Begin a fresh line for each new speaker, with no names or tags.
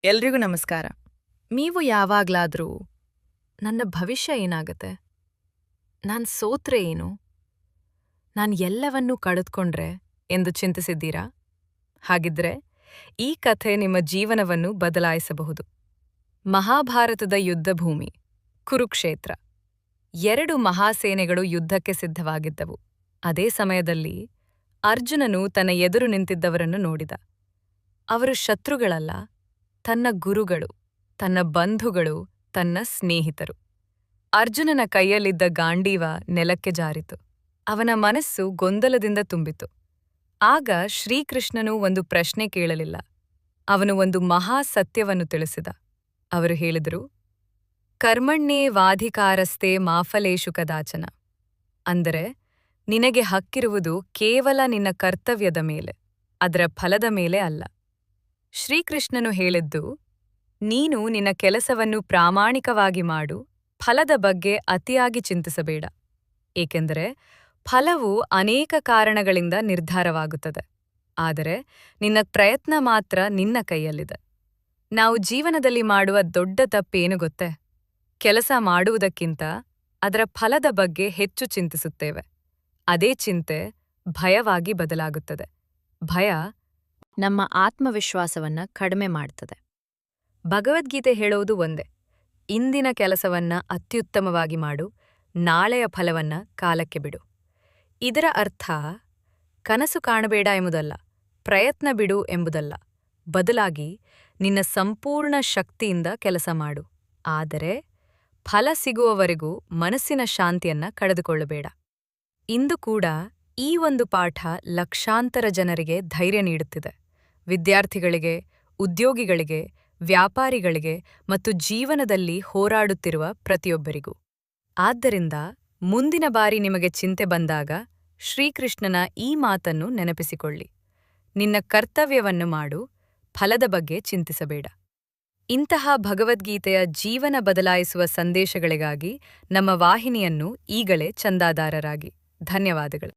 ಎಲ್ರಿಗೂ ನಮಸ್ಕಾರ. ನೀವು ಯಾವಾಗ್ಲಾದ್ರೂ ನನ್ನ ಭವಿಷ್ಯ ಏನಾಗತ್ತೆ? ನಾನ್ ಸೋತ್ರೆ ಏನು? ನಾನ್ ಎಲ್ಲವನ್ನೂ ಕಳೆದುಕೊಂಡ್ರೆ ಎಂದು ಚಿಂತಿಸಿದ್ದೀರಾ? ಹಾಗಿದ್ರೆ ಈ ಕಥೆ ನಿಮ್ಮ ಜೀವನವನ್ನು ಬದಲಾಯಿಸಬಹುದು. ಮಹಾಭಾರತದ ಯುದ್ಧಭೂಮಿ ಕುರುಕ್ಷೇತ್ರ. 2 ಮಹಾಸೇನೆಗಳು ಯುದ್ಧಕ್ಕೆ ಸಿದ್ಧವಾಗಿದ್ದವು. ಅದೇ ಸಮಯದಲ್ಲಿ ಅರ್ಜುನನು ತನ್ನ ಎದುರು ನಿಂತಿದ್ದವರನ್ನು ನೋಡಿದ. ಅವರು ಶತ್ರುಗಳಲ್ಲ, ತನ್ನ ಗುರುಗಳು, ತನ್ನ ಬಂಧುಗಳು, ತನ್ನ ಸ್ನೇಹಿತರು. ಅರ್ಜುನನ ಕೈಯಲ್ಲಿದ್ದ ಗಾಂಡೀವ ನೆಲಕ್ಕೆ ಜಾರಿತು. ಅವನ ಮನಸ್ಸು ಗೊಂದಲದಿಂದ ತುಂಬಿತು. ಆಗ ಶ್ರೀಕೃಷ್ಣನು ಒಂದು ಪ್ರಶ್ನೆ ಕೇಳಲಿಲ್ಲ. ಅವನು ಒಂದು ಮಹಾ ಸತ್ಯವನ್ನು ತಿಳಿಸಿದ. ಅವರು ಹೇಳಿದರು, ಕರ್ಮಣ್ಯೇವಾಧಿಕಾರಸ್ತೆ ಮಾಫಲೇಷು ಕದಾಚನ. ಅಂದರೆ, ನಿನಗೆ ಹಕ್ಕಿರುವುದು ಕೇವಲ ನಿನ್ನ ಕರ್ತವ್ಯದ ಮೇಲೆ, ಅದರ ಫಲದ ಮೇಲೆ ಅಲ್ಲ. ಶ್ರೀಕೃಷ್ಣನು ಹೇಳಿದ್ದು, ನೀನು ನಿನ್ನ ಕೆಲಸವನ್ನು ಪ್ರಾಮಾಣಿಕವಾಗಿ ಮಾಡು, ಫಲದ ಬಗ್ಗೆ ಅತಿಯಾಗಿ ಚಿಂತಿಸಬೇಡ. ಏಕೆಂದರೆ ಫಲವು ಅನೇಕ ಕಾರಣಗಳಿಂದ ನಿರ್ಧಾರವಾಗುತ್ತದೆ. ಆದರೆ ನಿನ್ನ ಪ್ರಯತ್ನ ಮಾತ್ರ ನಿನ್ನ ಕೈಯಲ್ಲಿದೆ. ನಾವು ಜೀವನದಲ್ಲಿ ಮಾಡುವ ದೊಡ್ಡ ತಪ್ಪೇನು ಗೊತ್ತೇ? ಕೆಲಸ ಮಾಡುವುದಕ್ಕಿಂತ ಅದರ ಫಲದ ಬಗ್ಗೆ ಹೆಚ್ಚು ಚಿಂತಿಸುತ್ತೇವೆ. ಅದೇ ಚಿಂತೆ ಭಯವಾಗಿ ಬದಲಾಗುತ್ತದೆ. ಭಯ ನಮ್ಮ ಆತ್ಮವಿಶ್ವಾಸವನ್ನ ಕಡಿಮೆ ಮಾಡ್ತದೆ. ಭಗವದ್ಗೀತೆ ಹೇಳೋದು ಒಂದೇ, ಇಂದಿನ ಕೆಲಸವನ್ನ ಅತ್ಯುತ್ತಮವಾಗಿ ಮಾಡು, ನಾಳೆಯ ಫಲವನ್ನ ಕಾಲಕ್ಕೆ ಬಿಡು. ಇದರ ಅರ್ಥ ಕನಸು ಕಾಣಬೇಡ ಎಂಬುದಲ್ಲ, ಪ್ರಯತ್ನ ಬಿಡು ಎಂಬುದಲ್ಲ. ಬದಲಾಗಿ ನಿನ್ನ ಸಂಪೂರ್ಣ ಶಕ್ತಿಯಿಂದ ಕೆಲಸ ಮಾಡು. ಆದರೆ ಫಲ ಸಿಗುವವರೆಗೂ ಮನಸ್ಸಿನ ಶಾಂತಿಯನ್ನ ಕಳೆದುಕೊಳ್ಳಬೇಡ. ಇಂದು ಕೂಡ ಈ ಒಂದು ಪಾಠ ಲಕ್ಷಾಂತರ ಜನರಿಗೆ ಧೈರ್ಯ ನೀಡುತ್ತಿದೆ. ವಿದ್ಯಾರ್ಥಿಗಳಿಗೆ, ಉದ್ಯೋಗಿಗಳಿಗೆ, ವ್ಯಾಪಾರಿಗಳಿಗೆ ಮತ್ತು ಜೀವನದಲ್ಲಿ ಹೋರಾಡುತ್ತಿರುವ ಪ್ರತಿಯೊಬ್ಬರಿಗೂ. ಆದ್ದರಿಂದ ಮುಂದಿನ ಬಾರಿ ನಿಮಗೆ ಚಿಂತೆ ಬಂದಾಗ ಶ್ರೀಕೃಷ್ಣನ ಈ ಮಾತನ್ನು ನೆನಪಿಸಿಕೊಳ್ಳಿ. ನಿನ್ನ ಕರ್ತವ್ಯವನ್ನು ಮಾಡು, ಫಲದ ಬಗ್ಗೆ ಚಿಂತಿಸಬೇಡ. ಇಂತಹ ಭಗವದ್ಗೀತೆಯ ಜೀವನ ಬದಲಾಯಿಸುವ ಸಂದೇಶಗಳಿಗಾಗಿ ನಮ್ಮ ವಾಹಿನಿಯನ್ನು ಈಗಲೇ ಚಂದಾದಾರರಾಗಿ. ಧನ್ಯವಾದಗಳು.